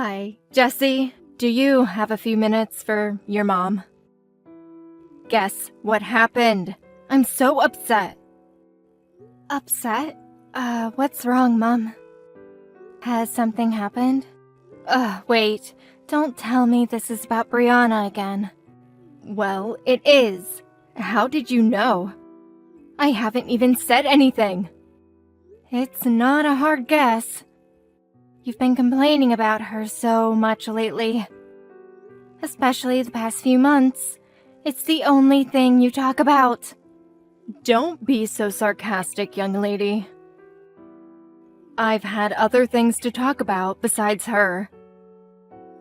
Hi, Jesse. Do you have a few minutes for your mom? Guess what happened? I'm so upset. Upset? What's wrong, Mom? Has something happened? Wait. Don't tell me this is about Brianna again. Well, it is. How did you know? I haven't even said anything. It's not a hard guess. You've been complaining about her so much lately. Especially the past few months. It's the only thing you talk about. Don't be so sarcastic, young lady. I've had other things to talk about besides her.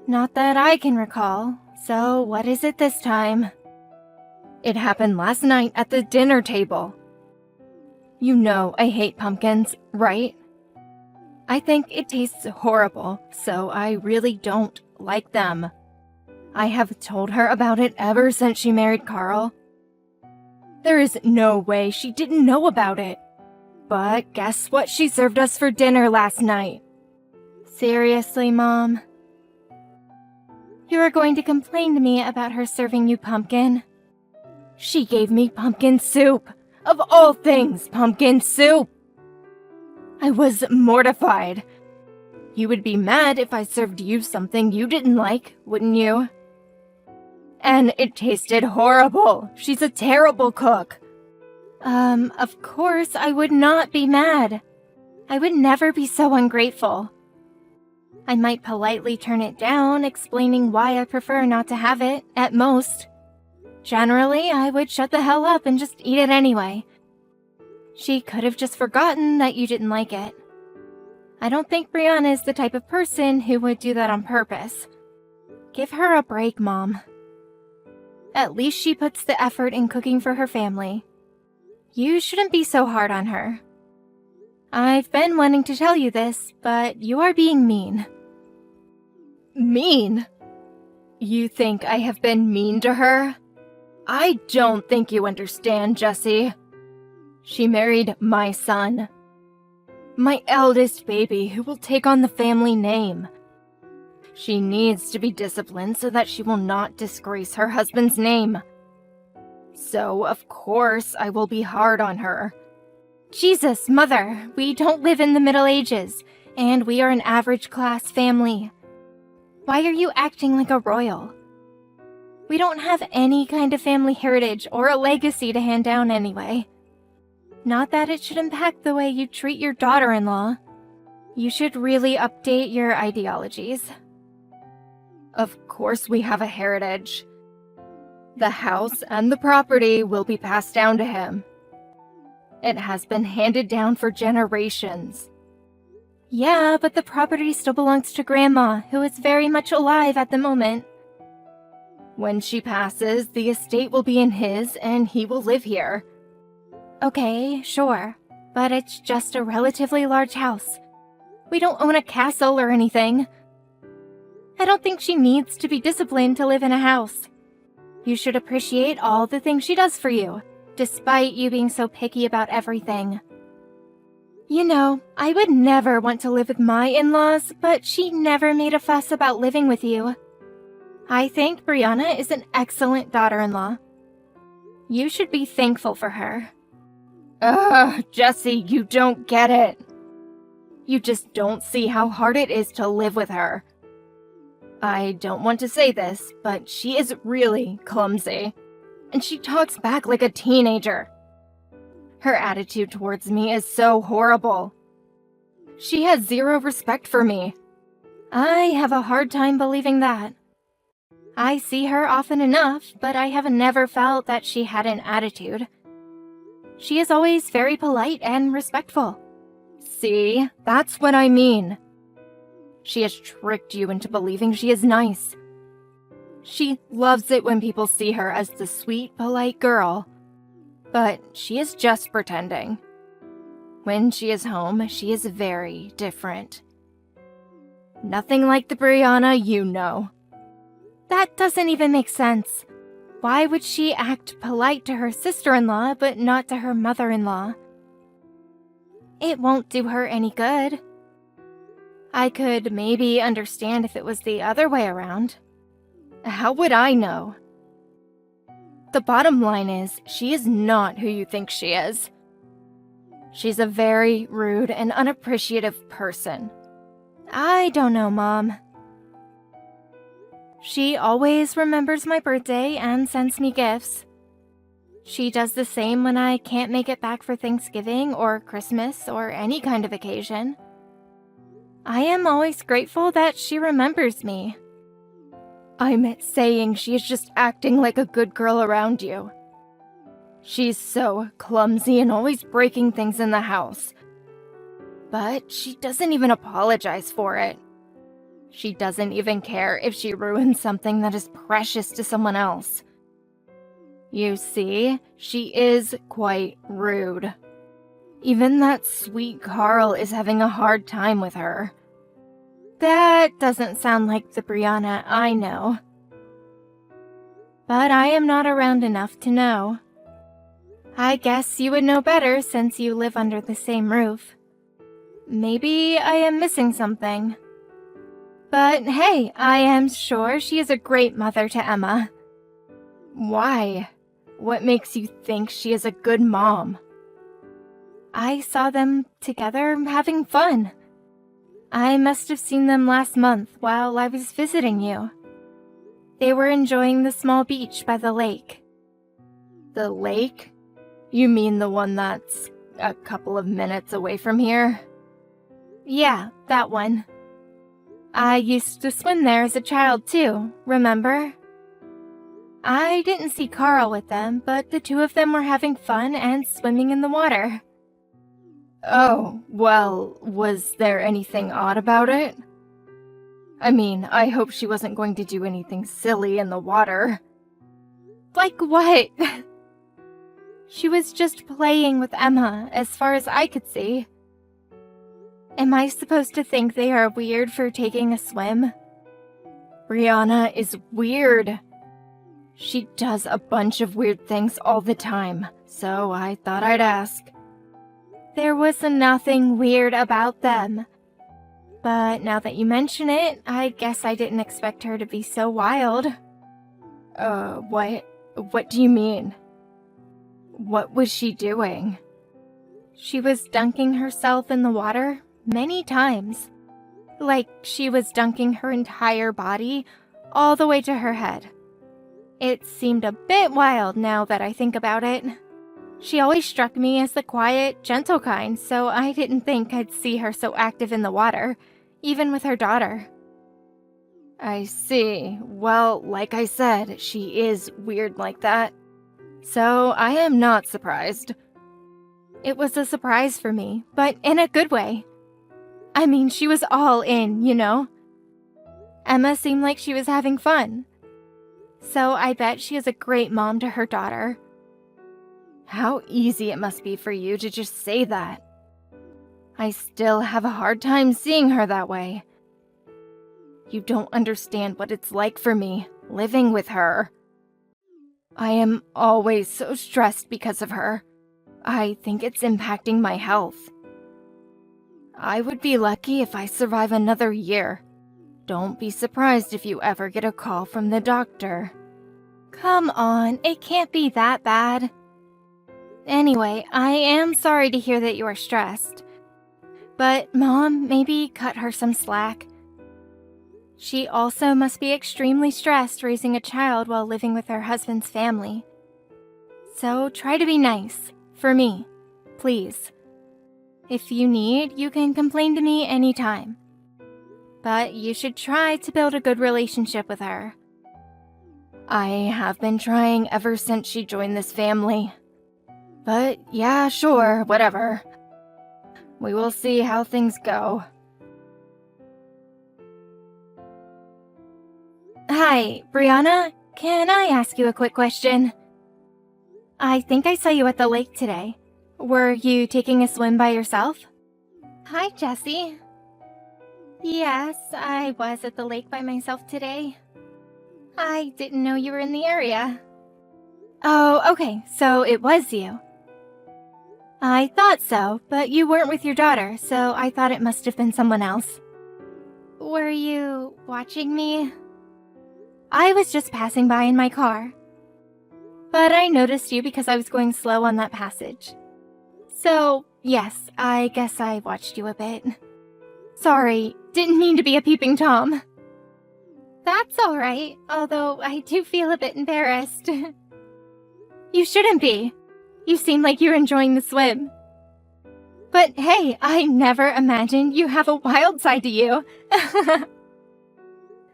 Not that I can recall, so what is it this time? It happened last night at the dinner table. You know I hate pumpkins, right? I think it tastes horrible, so I really don't like them. I have told her about it ever since she married Carl. There is no way she didn't know about it. But guess what she served us for dinner last night? Seriously, Mom? You are going to complain to me about her serving you pumpkin? She gave me pumpkin soup. Of all things, pumpkin soup! I was mortified. You would be mad if I served you something you didn't like, wouldn't you? And it tasted horrible. She's a terrible cook. Of course I would not be mad. I would never be so ungrateful. I might politely turn it down, explaining why I prefer not to have it, at most. Generally, I would shut the hell up and just eat it anyway. She could have just forgotten that you didn't like it. I don't think Brianna is the type of person who would do that on purpose. Give her a break, Mom. At least she puts the effort in cooking for her family. You shouldn't be so hard on her. I've been wanting to tell you this, but you are being mean. Mean? You think I have been mean to her? I don't think you understand, Jesse. She married my son. My eldest baby who will take on the family name. She needs to be disciplined so that she will not disgrace her husband's name. So, of course, I will be hard on her. Jesus, Mother, we don't live in the Middle Ages, and we are an average-class family. Why are you acting like a royal? We don't have any kind of family heritage or a legacy to hand down anyway. Not that it should impact the way you treat your daughter-in-law. You should really update your ideologies. Of course we have a heritage. The house and the property will be passed down to him. It has been handed down for generations. Yeah, but the property still belongs to Grandma, who is very much alive at the moment. When she passes, the estate will be in his and he will live here. Okay, sure, but it's just a relatively large house. We don't own a castle or anything. I don't think she needs to be disciplined to live in a house. You should appreciate all the things she does for you, despite you being so picky about everything. You know, I would never want to live with my in-laws, but she never made a fuss about living with you. I think Brianna is an excellent daughter-in-law. You should be thankful for her. Jesse, you don't get it. You just don't see how hard it is to live with her. I don't want to say this, but she is really clumsy, and she talks back like a teenager. Her attitude towards me is so horrible. She has zero respect for me. I have a hard time believing that. I see her often enough, but I have never felt that she had an attitude. She is always very polite and respectful. See, that's what I mean. She has tricked you into believing she is nice. She loves it when people see her as the sweet, polite girl. But she is just pretending. When she is home, she is very different. Nothing like the Brianna you know. That doesn't even make sense. Why would she act polite to her sister-in-law, but not to her mother-in-law? It won't do her any good. I could maybe understand if it was the other way around. How would I know? The bottom line is, she is not who you think she is. She's a very rude and unappreciative person. I don't know, Mom. She always remembers my birthday and sends me gifts. She does the same when I can't make it back for Thanksgiving or Christmas or any kind of occasion. I am always grateful that she remembers me. I'm saying she is just acting like a good girl around you. She's so clumsy and always breaking things in the house. But she doesn't even apologize for it. She doesn't even care if she ruins something that is precious to someone else. You see, she is quite rude. Even that sweet Carl is having a hard time with her. That doesn't sound like the Brianna I know. But I am not around enough to know. I guess you would know better since you live under the same roof. Maybe I am missing something. But hey, I am sure she is a great mother to Emma. Why? What makes you think she is a good mom? I saw them together having fun. I must have seen them last month while I was visiting you. They were enjoying the small beach by the lake. The lake? You mean the one that's a couple of minutes away from here? Yeah, that one. I used to swim there as a child too, remember? I didn't see Carl with them, but the two of them were having fun and swimming in the water. Oh, well, was there anything odd about it? I mean, I hope she wasn't going to do anything silly in the water. Like what? She was just playing with Emma, as far as I could see. Am I supposed to think they are weird for taking a swim? Brianna is weird. She does a bunch of weird things all the time, so I thought I'd ask. There was nothing weird about them. But now that you mention it, I guess I didn't expect her to be so wild. What do you mean? What was she doing? She was dunking herself in the water many times. Like she was dunking her entire body all the way to her head. It seemed a bit wild now that I think about it. She always struck me as the quiet, gentle kind, so I didn't think I'd see her so active in the water, even with her daughter. I see. Well, like I said, she is weird like that. So I am not surprised. It was a surprise for me, but in a good way. I mean, she was all in, you know? Emma seemed like she was having fun. So I bet she is a great mom to her daughter. How easy it must be for you to just say that. I still have a hard time seeing her that way. You don't understand what it's like for me, living with her. I am always so stressed because of her. I think it's impacting my health. I would be lucky if I survive another year. Don't be surprised if you ever get a call from the doctor. Come on, it can't be that bad. Anyway, I am sorry to hear that you are stressed. But Mom, maybe cut her some slack. She also must be extremely stressed raising a child while living with her husband's family. So try to be nice, for me, please. If you need, you can complain to me anytime. But you should try to build a good relationship with her. I have been trying ever since she joined this family. But yeah, sure, whatever. We will see how things go. Hi, Brianna. Can I ask you a quick question? I think I saw you at the lake today. Were you taking a swim by yourself? Hi, Jessie. Yes, I was at the lake by myself today. I didn't know you were in the area. Oh, okay, so it was you. I thought so, but you weren't with your daughter, so I thought it must have been someone else. Were you watching me? I was just passing by in my car. But I noticed you because I was going slow on that passage. So, yes, I guess I watched you a bit. Sorry, didn't mean to be a peeping Tom. That's alright, although I do feel a bit embarrassed. You shouldn't be. You seem like you're enjoying the swim. But hey, I never imagined you have a wild side to you.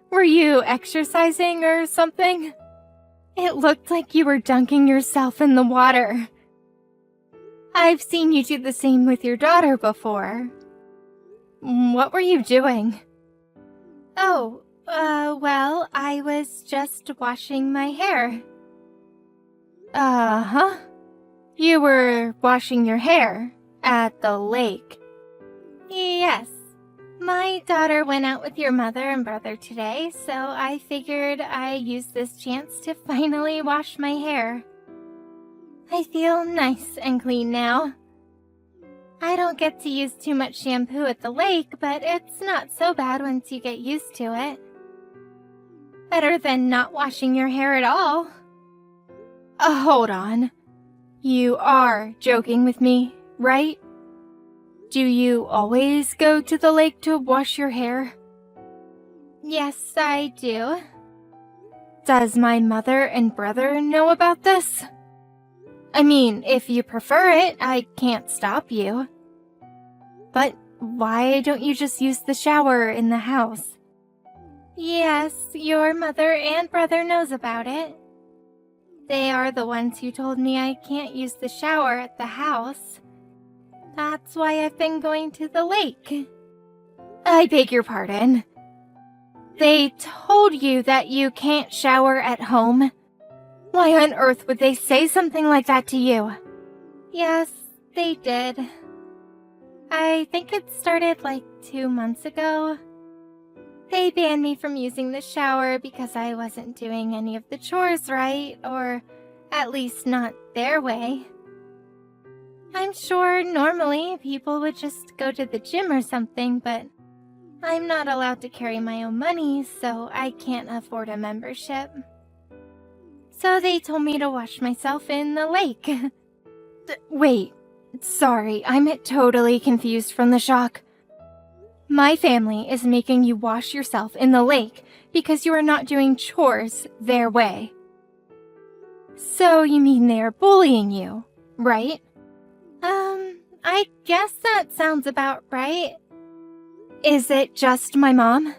Were you exercising or something? It looked like you were dunking yourself in the water. I've seen you do the same with your daughter before. What were you doing? Oh, well, I was just washing my hair. Uh-huh. You were washing your hair at the lake. Yes. My daughter went out with your mother and brother today, so I figured I'd use this chance to finally wash my hair. I feel nice and clean now. I don't get to use too much shampoo at the lake, but it's not so bad once you get used to it. Better than not washing your hair at all. Hold on. You are joking with me, right? Do you always go to the lake to wash your hair? Yes, I do. Does my mother and brother know about this? I mean, if you prefer it, I can't stop you. But why don't you just use the shower in the house? Yes, your mother and brother knows about it. They are the ones who told me I can't use the shower at the house. That's why I've been going to the lake. I beg your pardon. They told you that you can't shower at home? Why on earth would they say something like that to you? Yes, they did. I think it started like 2 months ago. They banned me from using the shower because I wasn't doing any of the chores right, or at least not their way. I'm sure normally people would just go to the gym or something, but I'm not allowed to carry my own money, so I can't afford a membership. So they told me to wash myself in the lake. Wait, sorry, I'm totally confused from the shock. My family is making you wash yourself in the lake because you are not doing chores their way. So you mean they are bullying you, right? I guess that sounds about right. Is it just my mom?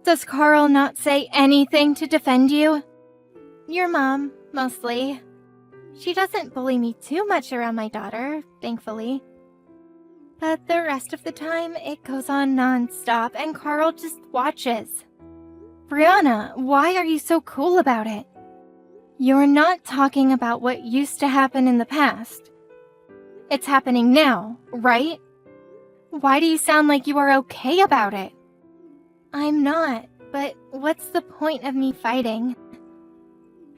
Does Carl not say anything to defend you? Your mom, mostly. She doesn't bully me too much around my daughter, thankfully. But the rest of the time, it goes on non-stop and Carl just watches. Brianna, why are you so cool about it? You're not talking about what used to happen in the past. It's happening now, right? Why do you sound like you are okay about it? I'm not, but what's the point of me fighting?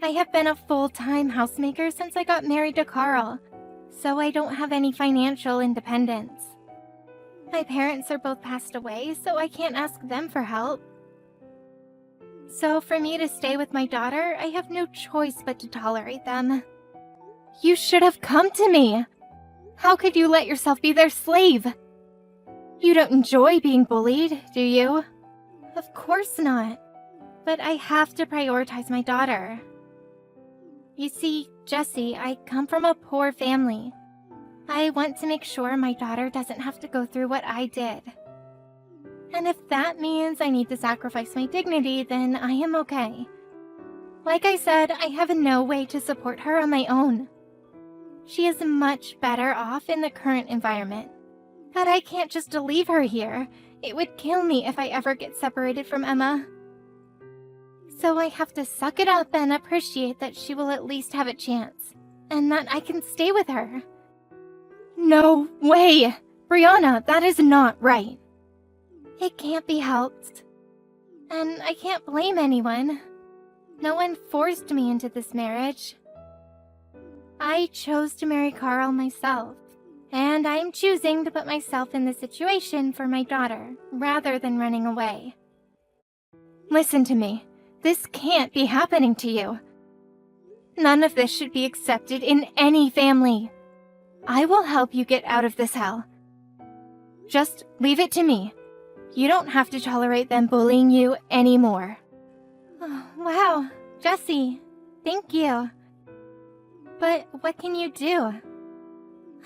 I have been a full-time housemaker since I got married to Carl, so I don't have any financial independence. My parents are both passed away, so I can't ask them for help. So for me to stay with my daughter, I have no choice but to tolerate them. You should have come to me! How could you let yourself be their slave? You don't enjoy being bullied, do you? Of course not. But I have to prioritize my daughter. You see, Jessie, I come from a poor family. I want to make sure my daughter doesn't have to go through what I did. And if that means I need to sacrifice my dignity, then I am okay. Like I said, I have no way to support her on my own. She is much better off in the current environment. But I can't just leave her here. It would kill me if I ever get separated from Emma. So I have to suck it up and appreciate that she will at least have a chance, and that I can stay with her. No way! Brianna, that is not right. It can't be helped. And I can't blame anyone. No one forced me into this marriage. I chose to marry Carl myself, And I'm choosing to put myself in the situation for my daughter, rather than running away. Listen to me. This can't be happening to you. None of this should be accepted in any family. I will help you get out of this hell. Just leave it to me. You don't have to tolerate them bullying you anymore. Oh, wow, Jessie, thank you. But what can you do?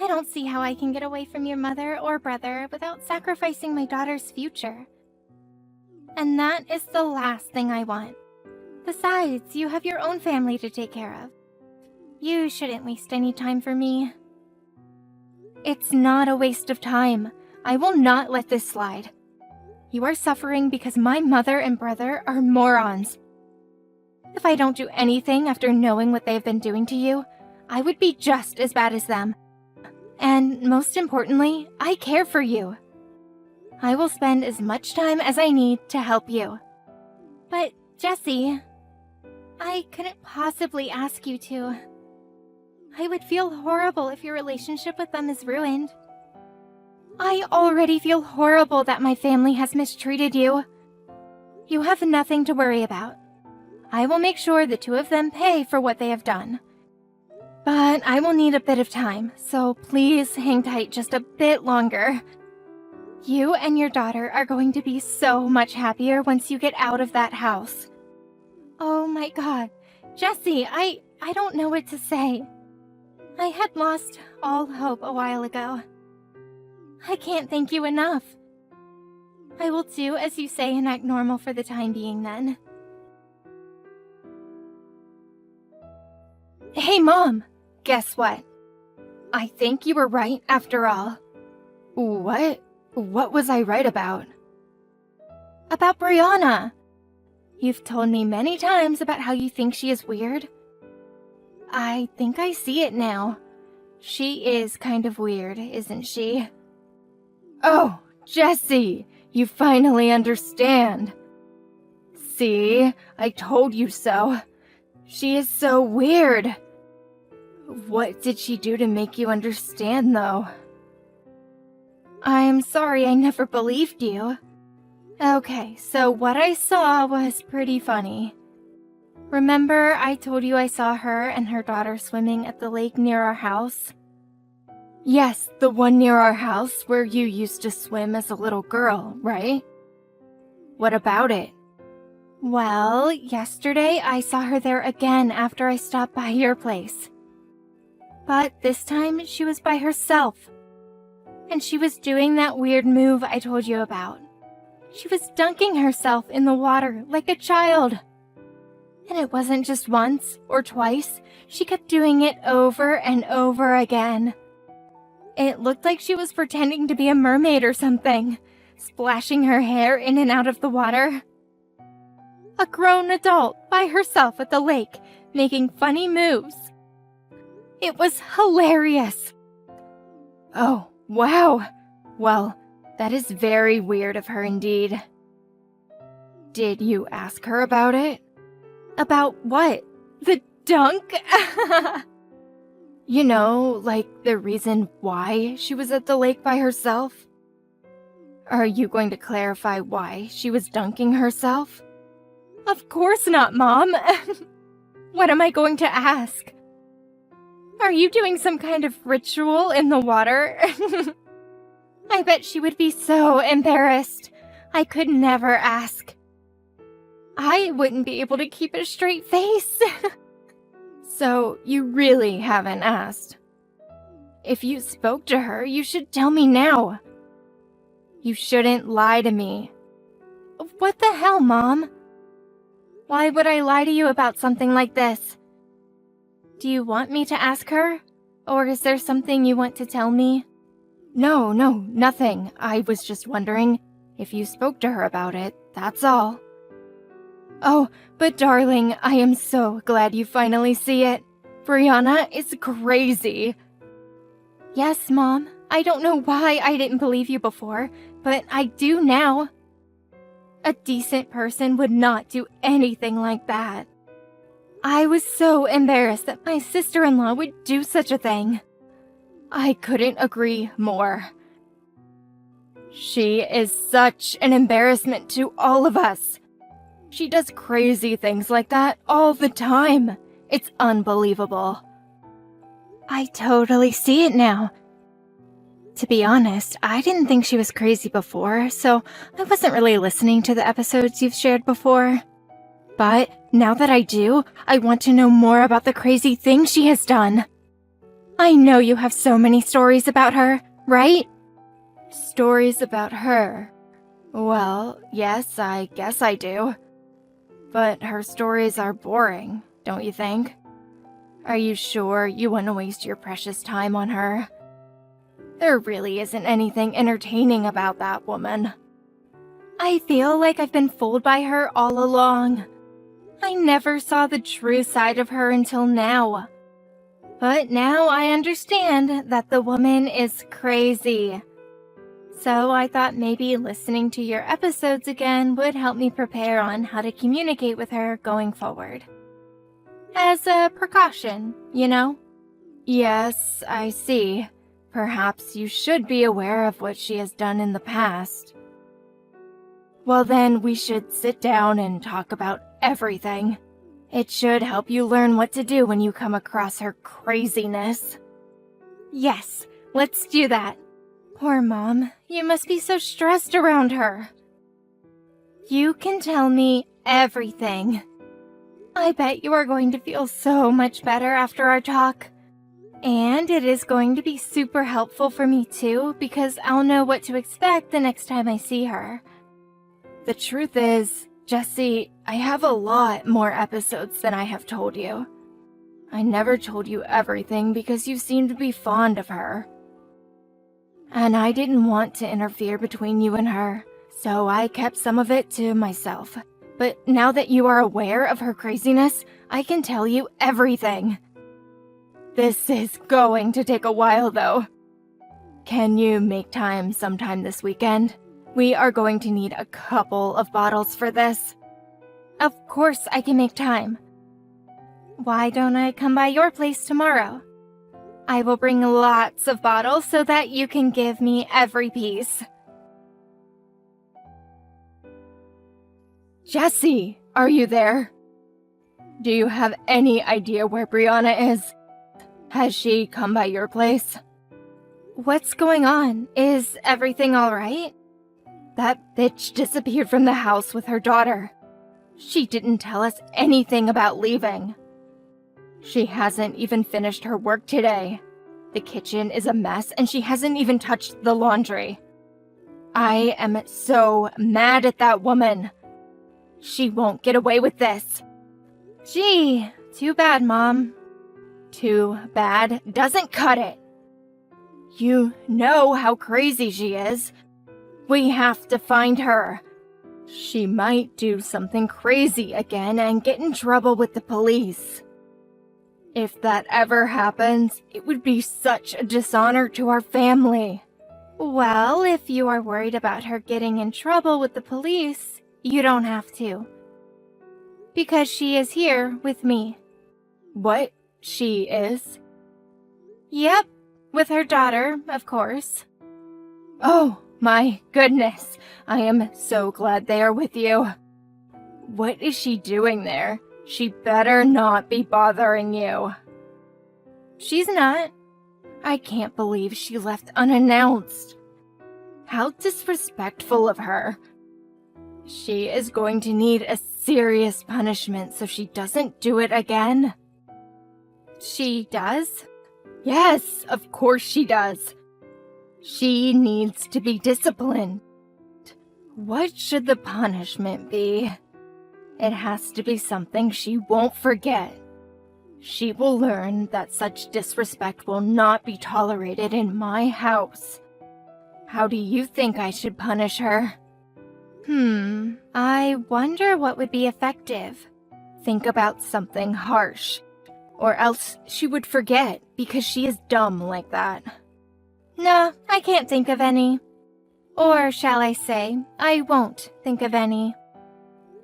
I don't see how I can get away from your mother or brother without sacrificing my daughter's future. And that is the last thing I want. Besides, you have your own family to take care of. You shouldn't waste any time for me. It's not a waste of time. I will not let this slide. You are suffering because my mother and brother are morons. If I don't do anything after knowing what they've been doing to you, I would be just as bad as them. And most importantly, I care for you. I will spend as much time as I need to help you. But, Jessie, I couldn't possibly ask you to. I would feel horrible if your relationship with them is ruined. I already feel horrible that my family has mistreated you. You have nothing to worry about. I will make sure the two of them pay for what they have done. But I will need a bit of time, so please hang tight just a bit longer. You and your daughter are going to be so much happier once you get out of that house. Oh my god, Jessie, I don't know what to say. I had lost all hope a while ago. I can't thank you enough. I will do as you say and act normal for the time being then. Hey Mom, guess what? I think you were right after all. What? What was I right about? About Brianna. You've told me many times about how you think she is weird. I think I see it now. She is kind of weird, isn't she? Oh, Jessie, you finally understand. See, I told you so. She is so weird. What did she do to make you understand, though? I'm sorry I never believed you. Okay, so what I saw was pretty funny. Remember I told you I saw her and her daughter swimming at the lake near our house? Yes, the one near our house where you used to swim as a little girl, right? What about it? Well, yesterday I saw her there again after I stopped by your place. But this time she was by herself. And she was doing that weird move I told you about. She was dunking herself in the water like a child. And it wasn't just once or twice. She kept doing it over and over again. It looked like she was pretending to be a mermaid or something, splashing her hair in and out of the water. A grown adult by herself at the lake, making funny moves. It was hilarious. Oh, wow. Well, that is very weird of her indeed. Did you ask her about it? About what? The dunk? You know, like the reason why she was at the lake by herself? Are you going to clarify why she was dunking herself? Of course not, Mom. What am I going to ask? Are you doing some kind of ritual in the water? I bet she would be so embarrassed. I could never ask. I wouldn't be able to keep a straight face. So, you really haven't asked. If you spoke to her, you should tell me now. You shouldn't lie to me. What the hell, Mom? Why would I lie to you about something like this? Do you want me to ask her? Or is there something you want to tell me? No, nothing. I was just wondering if you spoke to her about it, that's all. Oh, but darling, I am so glad you finally see it. Brianna is crazy. Yes, Mom. I don't know why I didn't believe you before, but I do now. A decent person would not do anything like that. I was so embarrassed that my sister-in-law would do such a thing. I couldn't agree more. She is such an embarrassment to all of us. She does crazy things like that all the time. It's unbelievable. I totally see it now. To be honest, I didn't think she was crazy before, so I wasn't really listening to the episodes you've shared before. But now that I do, I want to know more about the crazy things she has done. I know you have so many stories about her, right? Stories about her? Well, yes, I guess I do. But her stories are boring, don't you think? Are you sure you want to waste your precious time on her? There really isn't anything entertaining about that woman. I feel like I've been fooled by her all along. I never saw the true side of her until now. But now I understand that the woman is crazy. So I thought maybe listening to your episodes again would help me prepare on how to communicate with her going forward. As a precaution, you know? Yes, I see. Perhaps you should be aware of what she has done in the past. Well then, we should sit down and talk about everything. It should help you learn what to do when you come across her craziness. Yes, let's do that. Poor Mom, you must be so stressed around her. You can tell me everything. I bet you are going to feel so much better after our talk. And it is going to be super helpful for me too, because I'll know what to expect the next time I see her. The truth is, Jessie, I have a lot more episodes than I have told you. I never told you everything because you seem to be fond of her. And I didn't want to interfere between you and her, so I kept some of it to myself. But now that you are aware of her craziness, I can tell you everything. This is going to take a while, though. Can you make time sometime this weekend? We are going to need a couple of bottles for this. Of course I can make time. Why don't I come by your place tomorrow? I will bring lots of bottles so that you can give me every piece. Jessie, are you there? Do you have any idea where Brianna is? Has she come by your place? What's going on? Is everything all right? That bitch disappeared from the house with her daughter. She didn't tell us anything about leaving. She hasn't even finished her work today. The kitchen is a mess and she hasn't even touched the laundry. I am so mad at that woman. She won't get away with this. Gee, too bad, Mom. Too bad doesn't cut it. You know how crazy she is. We have to find her. She might do something crazy again and get in trouble with the police. If that ever happens, it would be such a dishonor to our family. Well, if you are worried about her getting in trouble with the police, you don't have to. Because she is here with me. What? She is? Yep, with her daughter, of course. Oh, my goodness. I am so glad they are with you. What is she doing there? She better not be bothering you. She's not. I can't believe she left unannounced. How disrespectful of her. She is going to need a serious punishment so she doesn't do it again. She does? Yes, of course she does. She needs to be disciplined. What should the punishment be? It has to be something she won't forget. She will learn that such disrespect will not be tolerated in my house. How do you think I should punish her? I wonder what would be effective. Think about something harsh. Or else she would forget because she is dumb like that. No, I can't think of any. Or shall I say, I won't think of any.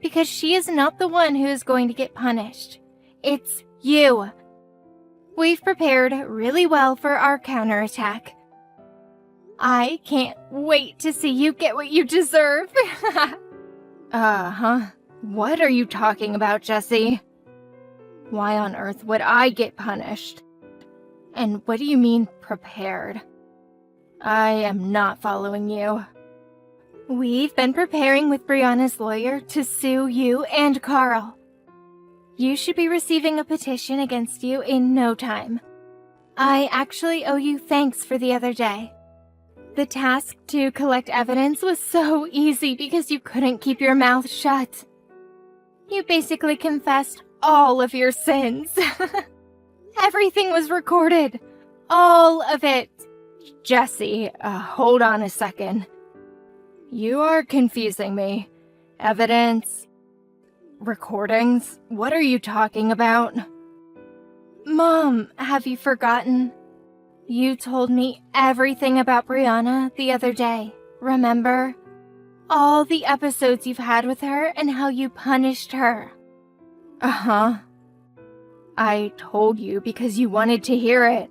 Because she is not the one who is going to get punished. It's you. We've prepared really well for our counterattack. I can't wait to see you get what you deserve. What are you talking about, Jesse? Why on earth would I get punished? And what do you mean, prepared? I am not following you. We've been preparing with Brianna's lawyer to sue you and Carl. You should be receiving a petition against you in no time. I actually owe you thanks for the other day. The task to collect evidence was so easy because you couldn't keep your mouth shut. You basically confessed all of your sins. Everything was recorded. All of it. Jesse, hold on a second. You are confusing me. Evidence? Recordings? What are you talking about? Mom, have you forgotten? You told me everything about Brianna the other day, remember? All the episodes you've had with her and how you punished her. I told you because you wanted to hear it.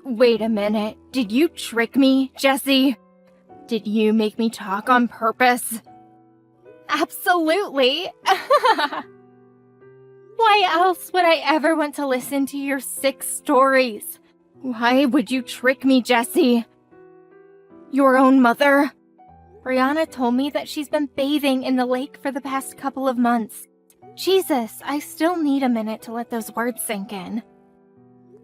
Wait a minute, did you trick me, Jesse? Did you make me talk on purpose? Absolutely! Why else would I ever want to listen to your sick stories? Why would you trick me, Jesse? Your own mother? Brianna told me that she's been bathing in the lake for the past couple of months. Jesus, I still need a minute to let those words sink in.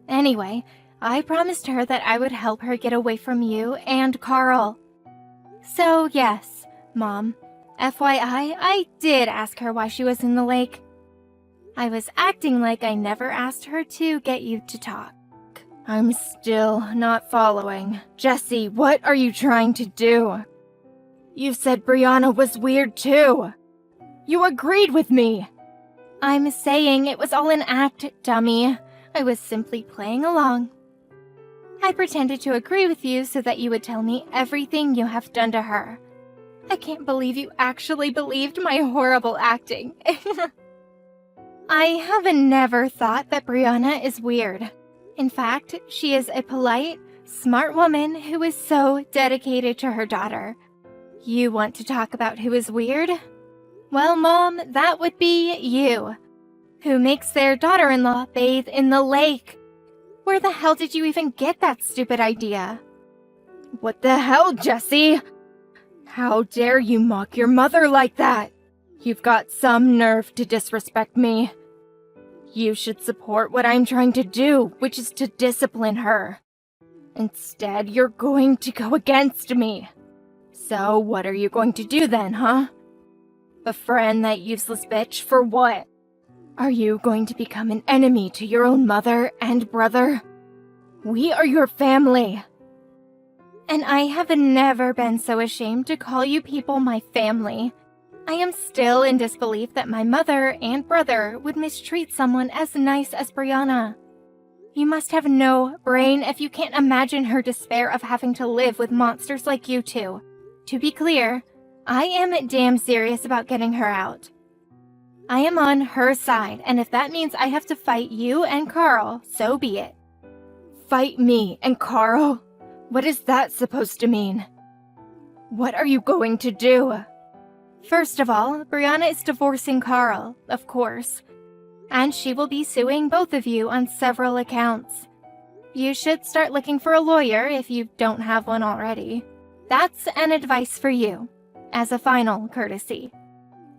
Anyway, I promised her that I would help her get away from you and Carl. So yes, Mom, FYI, I did ask her why she was in the lake. I was acting like I never asked her to get you to talk. I'm still not following. Jesse, what are you trying to do? You said Brianna was weird too. You agreed with me. I'm saying it was all an act, dummy. I was simply playing along. I pretended to agree with you so that you would tell me everything you have done to her. I can't believe you actually believed my horrible acting. I have never thought that Brianna is weird. In fact, she is a polite, smart woman who is so dedicated to her daughter. You want to talk about who is weird? Well, Mom, that would be you. Who makes their daughter-in-law bathe in the lake? Where the hell did you even get that stupid idea? What the hell, Jesse? How dare you mock your mother like that? You've got some nerve to disrespect me. You should support what I'm trying to do, which is to discipline her. Instead, you're going to go against me. So, what are you going to do then, huh? Befriend that useless bitch for what? Are you going to become an enemy to your own mother and brother? We are your family. And I have never been so ashamed to call you people my family. I am still in disbelief that my mother and brother would mistreat someone as nice as Brianna. You must have no brain if you can't imagine her despair of having to live with monsters like you two. To be clear, I am damn serious about getting her out. I am on her side, and if that means I have to fight you and Carl, so be it. Fight me and Carl? What is that supposed to mean? What are you going to do? First of all, Brianna is divorcing Carl, of course. And she will be suing both of you on several accounts. You should start looking for a lawyer if you don't have one already. That's an advice for you, as a final courtesy.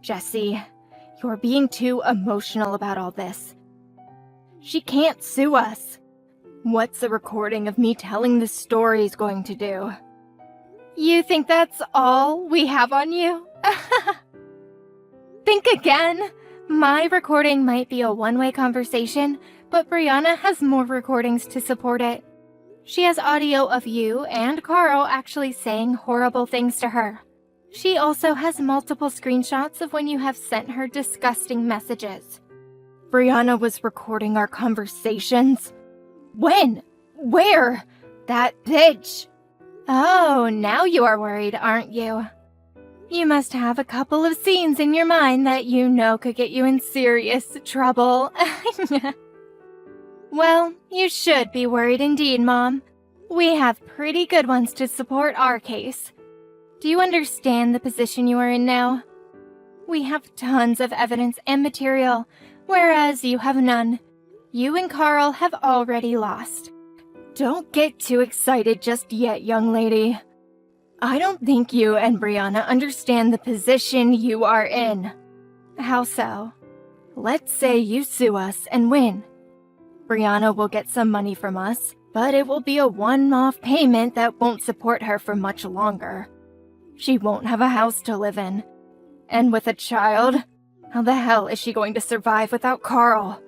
Jesse, you're being too emotional about all this. She can't sue us. What's a recording of me telling the stories going to do? You think that's all we have on you? Think again. My recording might be a one-way conversation, but Brianna has more recordings to support it. She has audio of you and Carl actually saying horrible things to her. She also has multiple screenshots of when you have sent her disgusting messages. Brianna was recording our conversations? When? Where? That bitch! Oh, now you are worried, aren't you? You must have a couple of scenes in your mind that you know could get you in serious trouble. Well, you should be worried indeed, Mom. We have pretty good ones to support our case. Do you understand the position you are in now? We have tons of evidence and material, whereas you have none. You and Carl have already lost. Don't get too excited just yet, young lady. I don't think you and Brianna understand the position you are in. How so? Let's say you sue us and win. Brianna will get some money from us, but it will be a one-off payment that won't support her for much longer. She won't have a house to live in. And with a child, how the hell is she going to survive without Carl?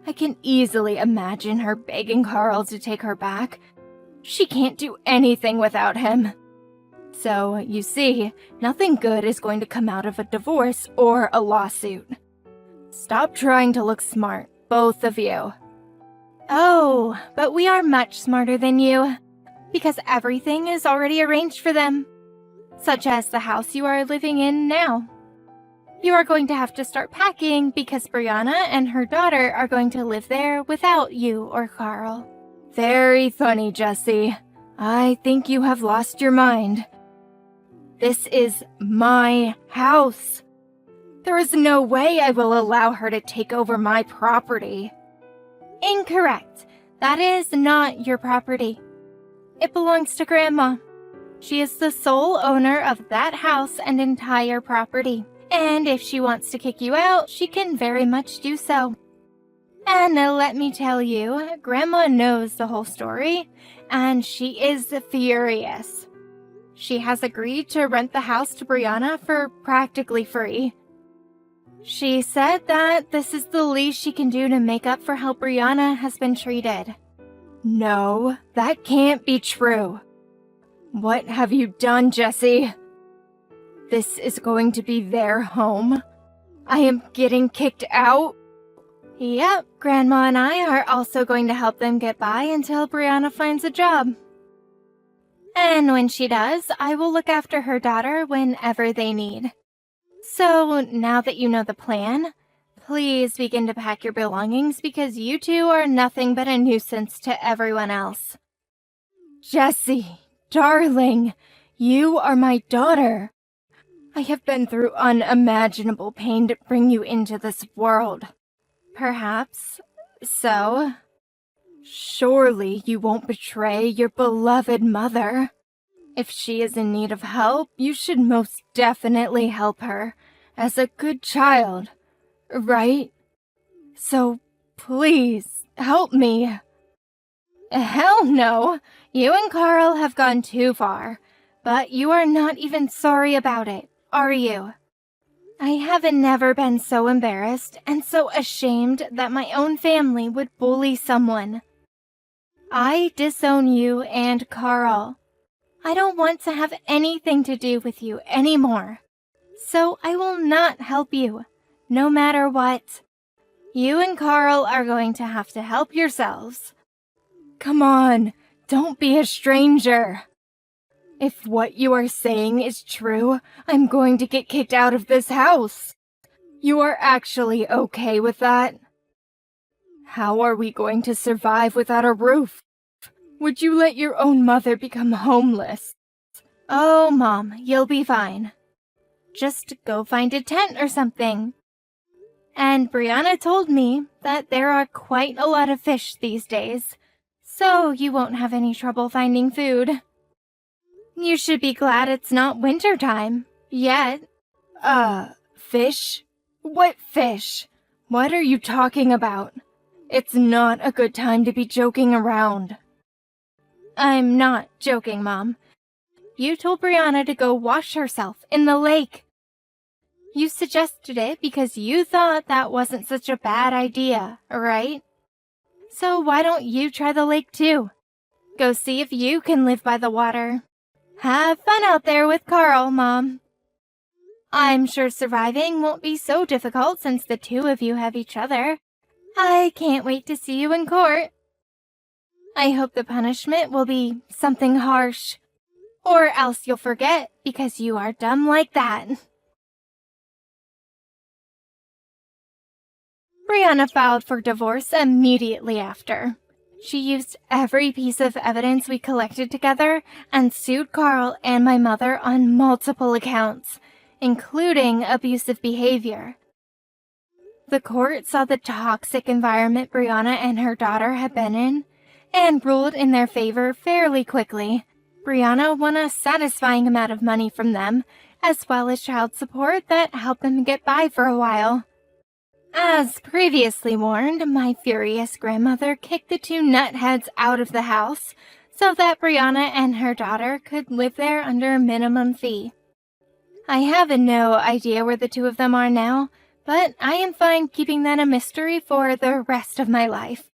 I can easily imagine her begging Carl to take her back. She can't do anything without him. So, you see, nothing good is going to come out of a divorce or a lawsuit. Stop trying to look smart, both of you. Oh, but we are much smarter than you, because everything is already arranged for them, such as the house you are living in now. You are going to have to start packing because Brianna and her daughter are going to live there without you or Carl. Very funny, Jessie. I think you have lost your mind. This is my house. There is no way I will allow her to take over my property. Incorrect. That is not your property. It belongs to Grandma. She is the sole owner of that house and entire property. And if she wants to kick you out, she can very much do so. And let me tell you, Grandma knows the whole story, and she is furious. She has agreed to rent the house to Brianna for practically free. She said that this is the least she can do to make up for how Brianna has been treated. No, that can't be true. What have you done, Jessie? This is going to be their home. I am getting kicked out. Yep, Grandma and I are also going to help them get by until Brianna finds a job. And when she does, I will look after her daughter whenever they need. So, now that you know the plan, please begin to pack your belongings because you two are nothing but a nuisance to everyone else. Jessie, darling, you are my daughter. I have been through unimaginable pain to bring you into this world. Perhaps so. Surely you won't betray your beloved mother. If she is in need of help, you should most definitely help her, as a good child, right? So, please, help me. Hell no! You and Carl have gone too far, but you are not even sorry about it, are you? I have never been so embarrassed and so ashamed that my own family would bully someone. I disown you and Carl. I don't want to have anything to do with you anymore. So I will not help you, no matter what. You and Carl are going to have to help yourselves. Come on, don't be a stranger. If what you are saying is true, I'm going to get kicked out of this house. You are actually okay with that? How are we going to survive without a roof? Would you let your own mother become homeless? Oh, Mom, you'll be fine. Just go find a tent or something. And Brianna told me that there are quite a lot of fish these days, so you won't have any trouble finding food. You should be glad it's not winter time yet. Fish? What fish? What are you talking about? It's not a good time to be joking around. I'm not joking, Mom. You told Brianna to go wash herself in the lake. You suggested it because you thought that wasn't such a bad idea, right? So why don't you try the lake too? Go see if you can live by the water. Have fun out there with Carl, Mom. I'm sure surviving won't be so difficult since the two of you have each other. I can't wait to see you in court. I hope the punishment will be something harsh. Or else you'll forget because you are dumb like that. Brianna filed for divorce immediately after. She used every piece of evidence we collected together and sued Carl and my mother on multiple accounts, including abusive behavior. The court saw the toxic environment Brianna and her daughter had been in and ruled in their favor fairly quickly. Brianna won a satisfying amount of money from them, as well as child support that helped them get by for a while. As previously warned, my furious grandmother kicked the two nutheads out of the house so that Brianna and her daughter could live there under a minimum fee. I have no idea where the two of them are now, but I am fine keeping that a mystery for the rest of my life.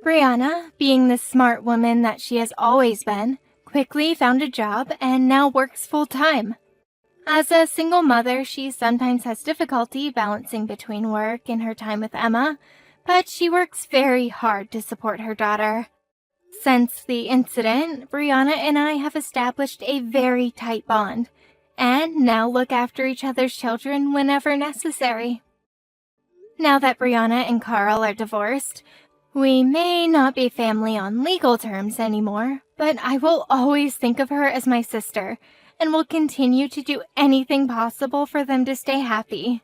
Brianna, being the smart woman that she has always been, quickly found a job and now works full-time. As a single mother, she sometimes has difficulty balancing between work and her time with Emma, but she works very hard to support her daughter. Since the incident, Brianna and I have established a very tight bond, and now look after each other's children whenever necessary. Now that Brianna and Carl are divorced, we may not be family on legal terms anymore, but I will always think of her as my sister, and will continue to do anything possible for them to stay happy.